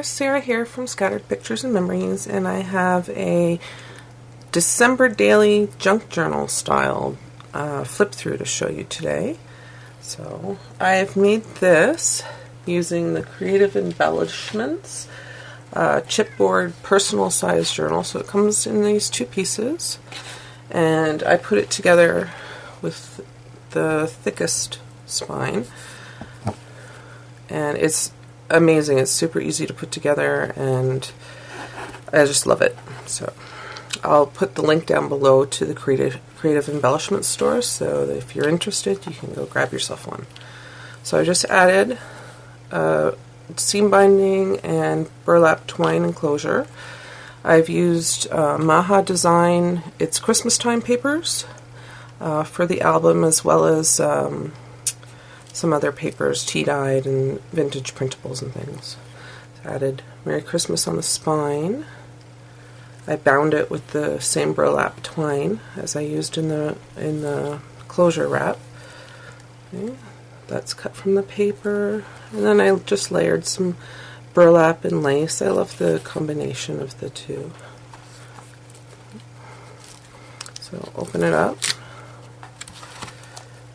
there, Sarah here from Scattered Pictures and Memories, and I have a December daily junk journal style flip through to show you today. So I've made this using the Creative Embellishments chipboard personal size journal. So it comes in these two pieces, and I put it together with the thickest spine, and it's amazing. It's super easy to put together, and I just love it. So I'll put the link down below to the Creative Embellishment store, so that if you're interested, you can go grab yourself one. So I just added seam binding and burlap twine enclosure. I've used Maja Design, it's Christmas time papers for the album, as well as some other papers, tea-dyed and vintage printables and things. So added Merry Christmas on the spine. I bound it with the same burlap twine as I used in the closure wrap. Okay. That's cut from the paper, and then I just layered some burlap and lace. I love the combination of the two. So open it up,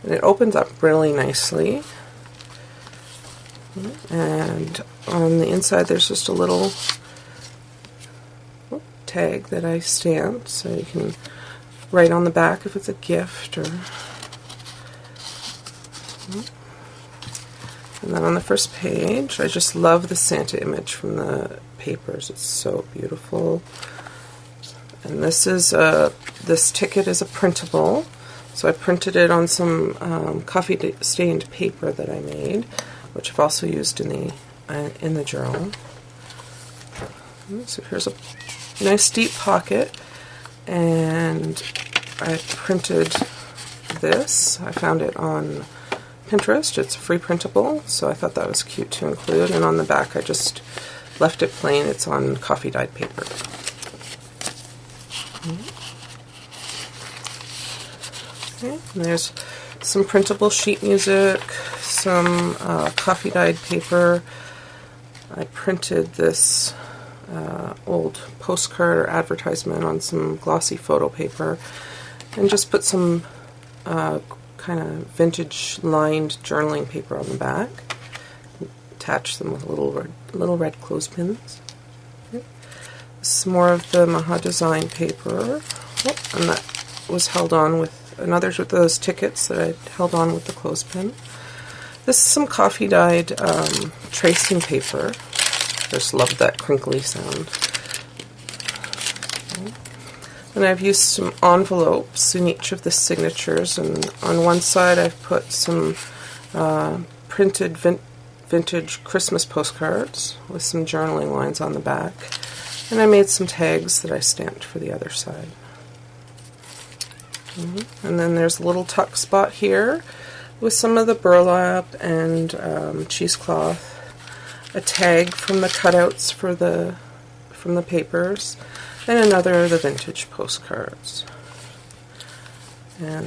and it opens up really nicely, and on the inside there's just a little tag that I stamped, so you can write on the back if it's a gift. And then on the first page, I just love the Santa image from the papers. It's so beautiful. And this is this ticket is a printable, so I printed it on some coffee stained paper that I made, which I've also used in the journal. So here's a nice deep pocket, and I printed this. I found it on Pinterest. It's a free printable, so I thought that was cute to include. And on the back I just left it plain. It's on coffee dyed paper. Okay, and there's some printable sheet music, some coffee dyed paper. I printed this old postcard or advertisement on some glossy photo paper, and just put some kind of vintage lined journaling paper on the back. Attach them with little red clothespins. Okay. Some more of the Maja Design paper, and that was held on with another with those tickets that I held on with the clothespin. This is some coffee dyed tracing paper. Just love that crinkly sound. Okay. And I've used some envelopes in each of the signatures, and on one side I've put some printed vintage Christmas postcards with some journaling lines on the back, and I made some tags that I stamped for the other side. And then there's a little tuck spot here with some of the burlap and cheesecloth, a tag from the cutouts from the papers, and another of the vintage postcards. And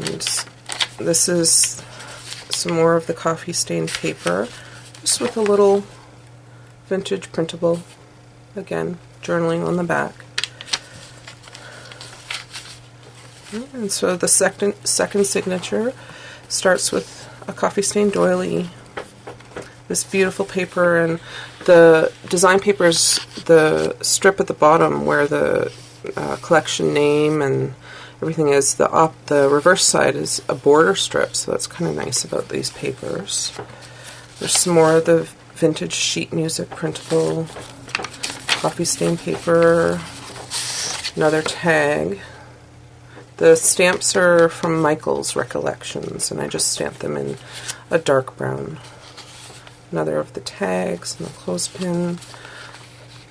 this is some more of the coffee stained paper, just with a little vintage printable, again, journaling on the back. And so the second signature starts with a coffee stained doily, this beautiful paper, and the design paper is the strip at the bottom where the collection name and everything is. The reverse side is a border strip, so that's kind of nice about these papers. There's some more of the vintage sheet music printable, coffee stained paper, another tag. The stamps are from Michael's Recollections, and I just stamped them in a dark brown. Another of the tags and the clothespin.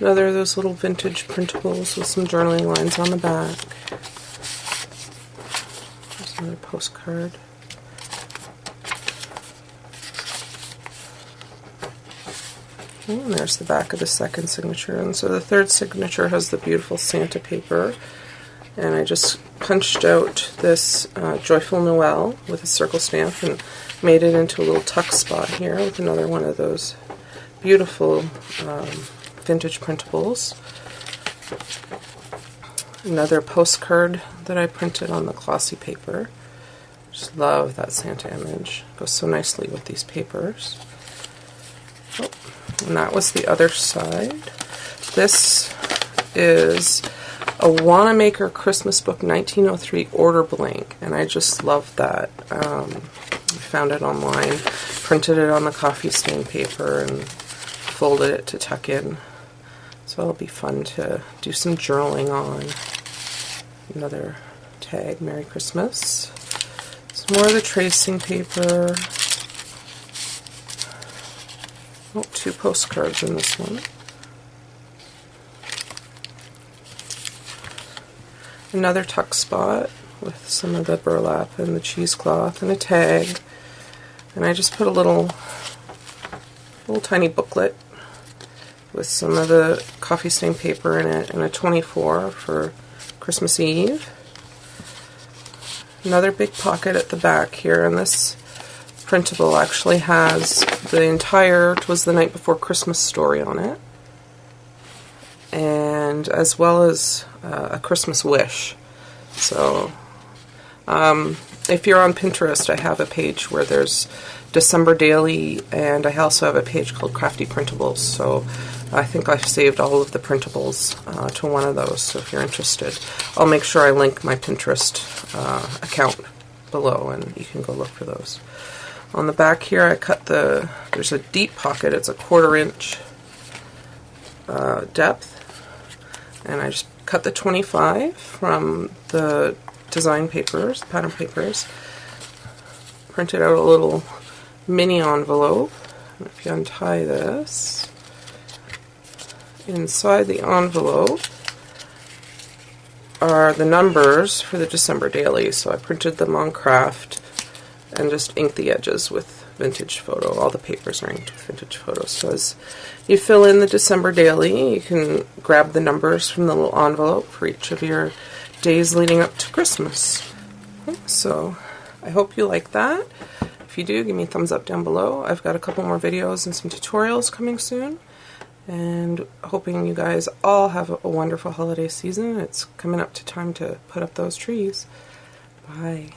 Another of those little vintage printables with some journaling lines on the back. There's another postcard. And there's the back of the second signature. And so the third signature has the beautiful Santa paper. And I just punched out this Joyful Noel with a circle stamp and made it into a little tuck spot here with another one of those beautiful vintage printables. Another postcard that I printed on the glossy paper. Just love that Santa image. Goes so nicely with these papers. Oh, and that was the other side. This is a Wanamaker Christmas Book 1903 order blank, and I just love that. I found it online, printed it on the coffee stain paper, and folded it to tuck in. So it'll be fun to do some journaling on. Another tag, Merry Christmas. Some more of the tracing paper. Oh, 2 postcards in this one. Another tuck spot with some of the burlap and the cheesecloth and a tag. And I just put a little tiny booklet with some of the coffee stain paper in it and a 24 for Christmas Eve. Another big pocket at the back here, and this printable actually has the entire "'Twas the Night Before Christmas" story on it, and as well as a Christmas wish. So if you're on Pinterest, I have a page where there's December Daily, and I also have a page called Crafty Printables, so I think I've saved all of the printables to one of those, so if you're interested, I'll make sure I link my Pinterest account below, and you can go look for those. On the back here, I cut there's a deep pocket, it's a 1/4 inch depth, and I just cut the 25 from the design papers, pattern papers, printed out a little mini envelope, and if you untie this, inside the envelope are the numbers for the December Daily, so I printed them on craft and just inked the edges with vintage photo. All the papers are inked with vintage photos. So as you fill in the December Daily, you can grab the numbers from the little envelope for each of your days leading up to Christmas. So I hope you like that. If you do, give me a thumbs up down below. I've got a couple more videos and some tutorials coming soon. And hoping you guys all have a wonderful holiday season. It's coming up to time to put up those trees. Bye.